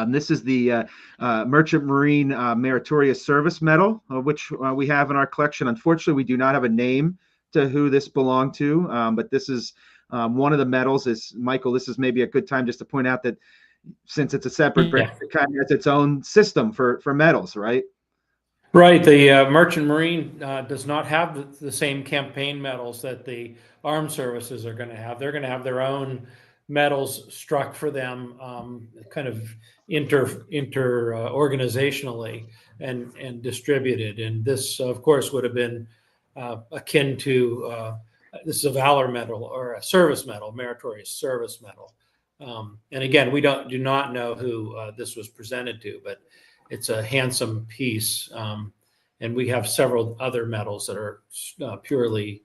This is the Merchant Marine Meritorious Service Medal, which we have in our collection. Unfortunately, we do not have a name to who this belonged to, but this is one of the medals. Michael, this is maybe a good time just to point out that since it's a separate branch, it kind of has its own system for medals, right? Right. The Merchant Marine does not have the same campaign medals that the armed services are going to have. They're going to have their own medals struck for them, kind of organizationally and distributed. And this, of course, would have been akin to this is a Valor Medal or a Service Medal, Meritorious Service Medal. And again, we do not know who this was presented to, but it's a handsome piece. And we have several other medals that are purely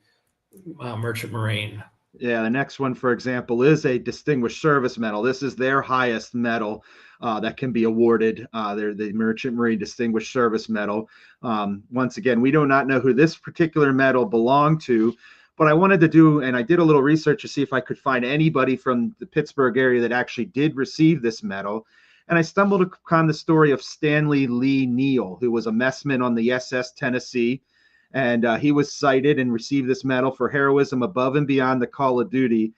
Merchant Marine. Yeah, the next one, for example, is a Distinguished Service Medal. This is their highest medal that can be awarded. They're the Merchant Marine Distinguished Service Medal. Once again, we do not know who this particular medal belonged to, but I wanted to do, and I did a little research to see if I could find anybody from the Pittsburgh area that actually did receive this medal. And I stumbled upon the story of Stanley Lee Neal, who was a messman on the SS Tennessee. And he was cited and received this medal for heroism above and beyond the call of duty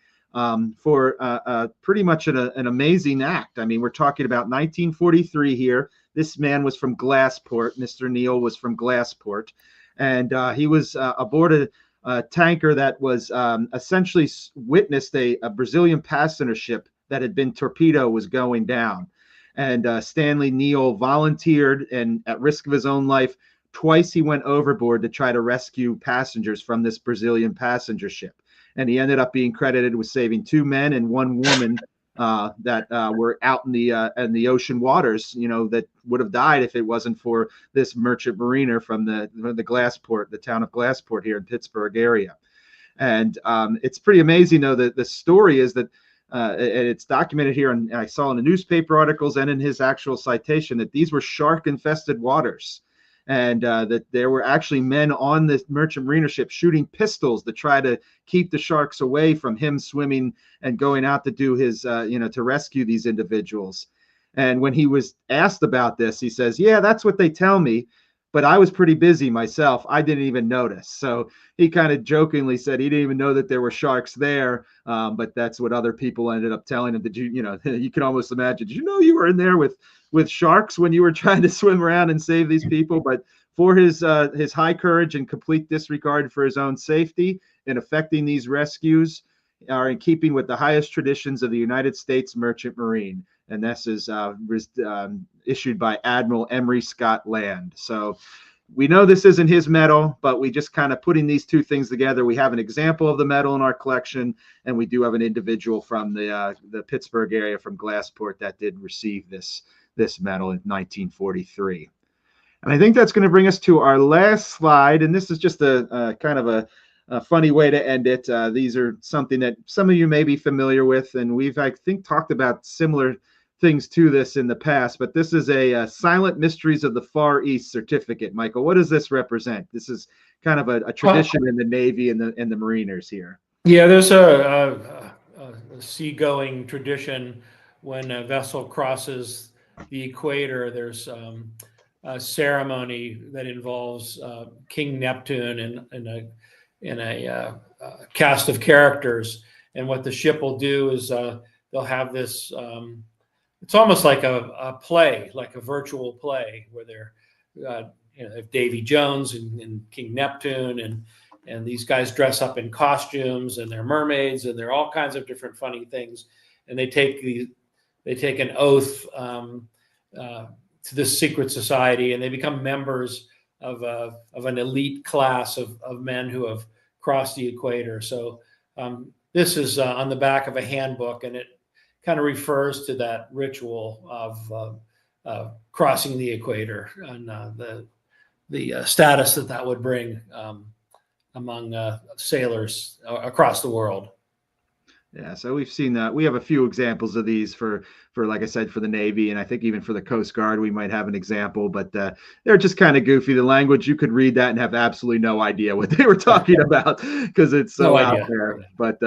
for pretty much an amazing act. I mean, we're talking about 1943 here. This man was from Glassport. Mr. Neal was from Glassport, and he was aboard a tanker that was essentially witnessed a Brazilian passenger ship that had been torpedoed was going down. And Stanley Neal volunteered, and at risk of his own life, twice he went overboard to try to rescue passengers from this Brazilian passenger ship. And he ended up being credited with saving 2 men and 1 woman that were out in the ocean waters, that would have died if it wasn't for this merchant mariner from the Glassport, the town of Glassport here in Pittsburgh area. And it's pretty amazing, though, that the story is that, and it's documented here, and I saw in the newspaper articles and in his actual citation, that these were shark-infested waters. And that there were actually men on this merchant mariner ship shooting pistols to try to keep the sharks away from him swimming and going out to do his, to rescue these individuals. And when he was asked about this, he says, "Yeah, that's what they tell me, but I was pretty busy myself. I didn't even notice." So he kind of jokingly said he didn't even know that there were sharks there, but that's what other people ended up telling him. Did you, you can almost imagine, did you know you were in there with sharks when you were trying to swim around and save these people? But for his high courage and complete disregard for his own safety in effecting these rescues are in keeping with the highest traditions of the United States Merchant Marine. And this is issued by Admiral Emery Scott Land. So we know this isn't his medal, but we just kind of putting these two things together. We have an example of the medal in our collection, and we do have an individual from the Pittsburgh area from Glassport that did receive this medal in 1943. And I think that's going to bring us to our last slide. And this is just a kind of a funny way to end it. These are something that some of you may be familiar with, and we've, I think, talked about similar things to this in the past, but this is a Silent Mysteries of the Far East certificate. Michael, what does this represent? This is kind of a tradition in the Navy and the Mariners here. Yeah, there's a seagoing tradition. When a vessel crosses the equator, there's a ceremony that involves King Neptune in a cast of characters. And what the ship will do is they'll have this it's almost like a play, like a virtual play, where they're, if Davy Jones and King Neptune and these guys dress up in costumes and they're mermaids and they're all kinds of different funny things, and they take an oath to this secret society, and they become members of an elite class of men who have crossed the equator. So this is on the back of a handbook, and it kind of refers to that ritual of crossing the equator and the status that would bring among sailors across the world. Yeah, so we've seen that. We have a few examples of these for like I said, for the Navy, and I think even for the Coast Guard, we might have an example, but they're just kind of goofy. The language, you could read that and have absolutely no idea what they were talking about because it's so out there. But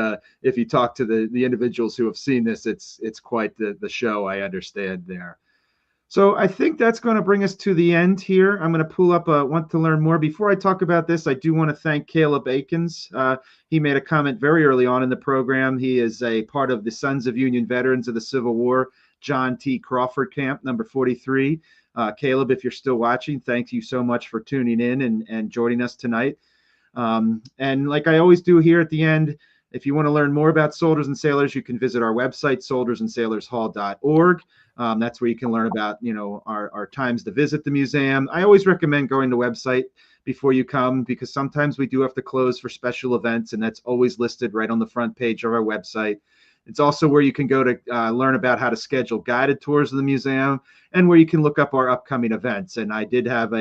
if you talk to the individuals who have seen this, it's quite the show, I understand there. So I think that's going to bring us to the end here. I'm going to pull up Want to Learn More. Before I talk about this, I do want to thank Caleb Akins. He made a comment very early on in the program. He is a part of the Sons of Union Veterans of the Civil War, John T. Crawford Camp, number 43. Caleb, if you're still watching, thank you so much for tuning in and joining us tonight. And like I always do here at the end, if you want to learn more about Soldiers and Sailors, you can visit our website, soldiersandsailorshall.org. That's where you can learn about, our times to visit the museum. I always recommend going to the website before you come, because sometimes we do have to close for special events, and that's always listed right on the front page of our website. It's also where you can go to learn about how to schedule guided tours of the museum, and where you can look up our upcoming events. And I did have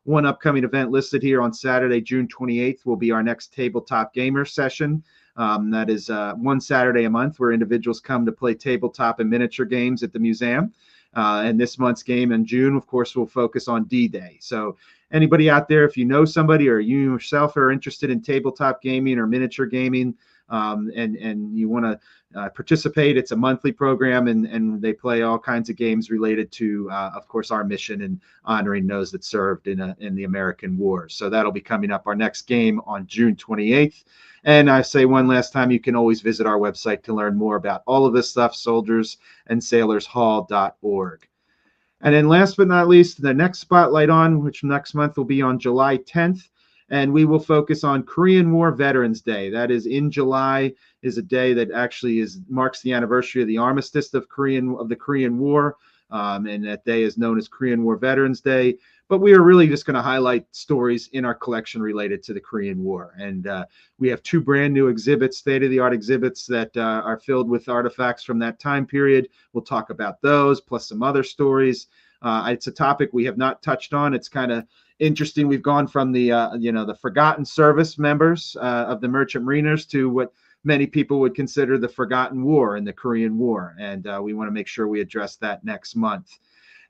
one upcoming event listed here on Saturday, June 28th, will be our next tabletop gamer session. That is one Saturday a month where individuals come to play tabletop and miniature games at the museum. And this month's game in June, of course, will focus on D-Day. So anybody out there, if you know somebody or you yourself are interested in tabletop gaming or miniature gaming, and you want to participate. It's a monthly program, and they play all kinds of games related to, of course, our mission and honoring those that served in the American wars. So that'll be coming up. Our next game on June 28th. And I say one last time, you can always visit our website to learn more about all of this stuff, soldiersandsailorshall.org. And then last but not least, the next Spotlight On, which next month will be on July 10th. And we will focus on Korean War Veterans Day. That is in July, is a day that actually marks the anniversary of the armistice of the Korean War. And that day is known as Korean War Veterans Day. But we are really just going to highlight stories in our collection related to the Korean War. And we have 2 brand new exhibits, state-of-the-art exhibits that are filled with artifacts from that time period. We'll talk about those, plus some other stories. It's a topic we have not touched on. It's kind of interesting. We've gone from the forgotten service members of the Merchant Mariners to what many people would consider the forgotten war in the Korean War. And we want to make sure we address that next month.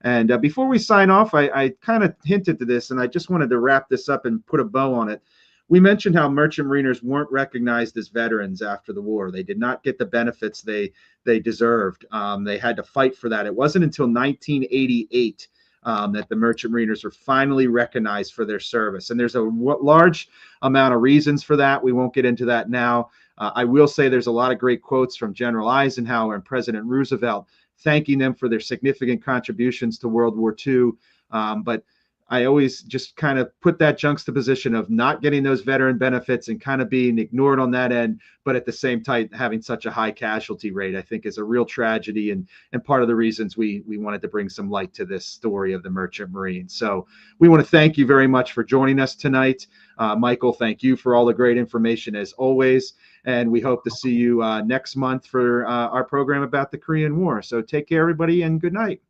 And before we sign off, I kind of hinted to this, and I just wanted to wrap this up and put a bow on it. We mentioned how Merchant Mariners weren't recognized as veterans after the war. They did not get the benefits they deserved. They had to fight for that. It wasn't until 1988 that the Merchant Mariners were finally recognized for their service. And there's a large amount of reasons for that. We won't get into that now. I will say there's a lot of great quotes from General Eisenhower and President Roosevelt thanking them for their significant contributions to World War II. But I always just kind of put that juxtaposition of not getting those veteran benefits and kind of being ignored on that end, but at the same time having such a high casualty rate, I think is a real tragedy and part of the reasons we wanted to bring some light to this story of the Merchant Marine. So we want to thank you very much for joining us tonight. Michael, thank you for all the great information as always. And we hope to see you next month for our program about the Korean War. So take care, everybody, and good night.